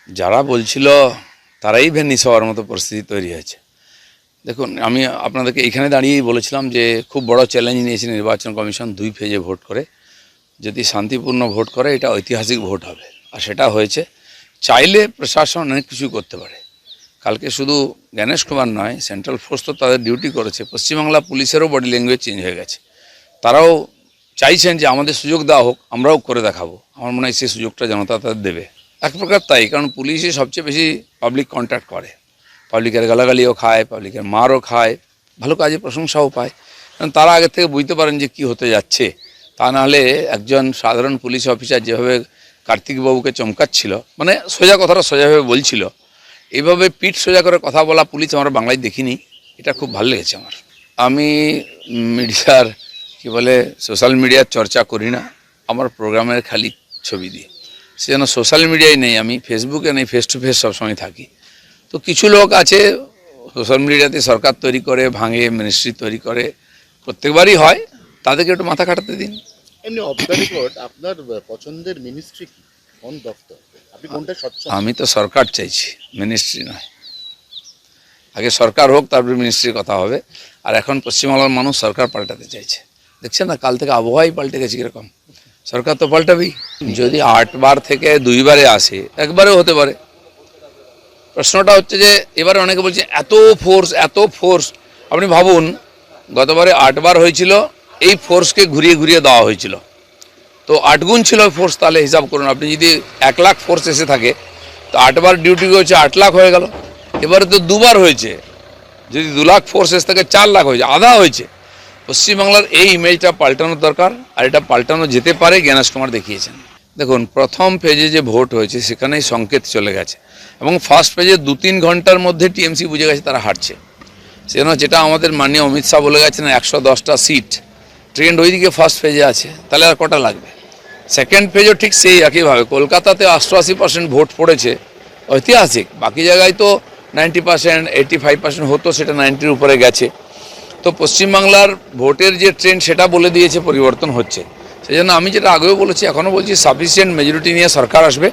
যারা বলছিল তারাই ভেন্নিস হওয়ার মতো পরিস্থিতি তৈরি হয়েছে। দেখুন, আমি আপনাদেরকে এখানে দাঁড়িয়েই বলেছিলাম যে খুব বড় চ্যালেঞ্জ নিয়েছে নির্বাচন কমিশন 2 ফেজে ভোট করে। যদি শান্তিপূর্ণ ভোট করে এটা ঐতিহাসিক ভোট হবে, আর সেটা হয়েছে। চাইলে প্রশাসন অনেক কিছু করতে পারে। কালকে শুধু জ্ঞানেশ কুমার নয়, সেন্ট্রাল ফোর্স তো তাদের ডিউটি করেছে। পশ্চিমবাংলা পুলিশেরও বডি ল্যাঙ্গুয়েজ চেঞ্জ হয়ে গেছে। তারাও চাইছেন যে আমাদের সুযোগ দেওয়া হোক, আমরাও করে দেখাবো। আমার মনে হয় সেই সুযোগটা জনতা তাদের দেবে। এক প্রকার তাই, কারণ পুলিশই সবচেয়ে বেশি পাবলিক কন্ট্যাক্ট করে, পাবলিকের গালাগালিও খায়, পাবলিকের মারও খায়, ভালো কাজে প্রশংসাও পায়। কারণ তারা আগে থেকে বুঝতে পারেন যে কি হতে যাচ্ছে। তা নাহলে একজন সাধারণ পুলিশ অফিসার যেভাবে কার্তিকবাবুকে চমকাচ্ছিল, মানে সোজা কথাটা সোজাভাবে বলছিল, এইভাবে পিঠ সোজা করে কথা বলা পুলিশ আমরা বাংলায় দেখিনি। এটা খুব ভালো লেগেছে আমার। আমি মিডিয়ার কি বলে সোশ্যাল মিডিয়ার চর্চা করি না, আমার প্রোগ্রামের খালি ছবি দিই। সেজন্য সোশ্যাল মিডিয়ায় নেই, আমি ফেসবুকে নেই, ফেস টু ফেস সবসময় থাকি। তো কিছু লোক আছে সোশ্যাল মিডিয়াতে সরকার তৈরি করে, ভাঙে, মিনিস্ট্রি তৈরি করে, প্রত্যেকবারই হয়। তাদেরকে একটু মাথা খাটাতে দিন। এমনি অফ দ্য রেকর্ড আপনার পছন্দের মিনিস্ট্রি কি, কোন দপ্তর, আপনি কোনটা স্বচ্ছন্দ? আমি তো সরকার চাইছি, মিনিস্ট্রি নয়। আগে সরকার হোক, তারপরে মিনিস্ট্রির কথা হবে। আর এখন পশ্চিমবাংলার মানুষ সরকার পাল্টাতে চাইছে। দেখছেন না, কাল থেকে আবহাওয়াই পাল্টে গেছে কীরকম। সরকার তো পাল্টাবেই। যদি 8 বার থেকে 2 বারে আসে, একবারেও হতে পারে। প্রশ্নটা হচ্ছে যে এবারে অনেকে বলছে এত ফোর্স। আপনি ভাবুন, গতবারে 8 বার হয়েছিল, এই ফোর্সকে ঘুরিয়ে ঘুরিয়ে দেওয়া হয়েছিল। তো 8 গুণ ছিল ফোর্স। তাহলে হিসাব করুন, আপনি যদি 1 লাখ ফোর্স এসে থাকে, তো 8 বার ডিউটি হচ্ছে 8 লাখ হয়ে গেল। এবারে তো 2 বার হয়েছে, যদি 2 লাখ ফোর্স এসে থাকে 4 লাখ হয়েছে, আধা হয়েছে। পশ্চিমবাংলার এই ইমেজটা পাল্টানোর দরকার, আর এটা পাল্টানো যেতে পারে, জ্ঞানেশ কুমার দেখিয়েছেন। দেখুন, প্রথম পেজে যে ভোট হয়েছে সেখানেই সংকেত চলে গেছে, এবং ফার্স্ট পেজে 2-3 ঘন্টার মধ্যে টিএমসি বুঝে গেছে তারা হারছে। সেজন্য যেটা আমাদের মাননীয় অমিত শাহ বলে গেছেন 110টা সিট ট্রেন্ড ওইদিকে ফার্স্ট পেজে আছে, তাহলে আর কটা লাগবে? সেকেন্ড পেজও ঠিক সেই একইভাবে। কলকাতাতে 88% ভোট পড়েছে, ঐতিহাসিক। বাকি জায়গায় তো 90%, 85% হতো, সেটা 90-র উপরে গেছে। তো পশ্চিমবাংলার ভোটের যে ট্রেন্ড সেটা বলে দিয়েছে পরিবর্তন হচ্ছে। সেই জন্য আমি যেটা আগেও বলেছি, এখনও বলছি, সাফিসিয়েন্ট মেজরিটি নিয়ে সরকার আসবে।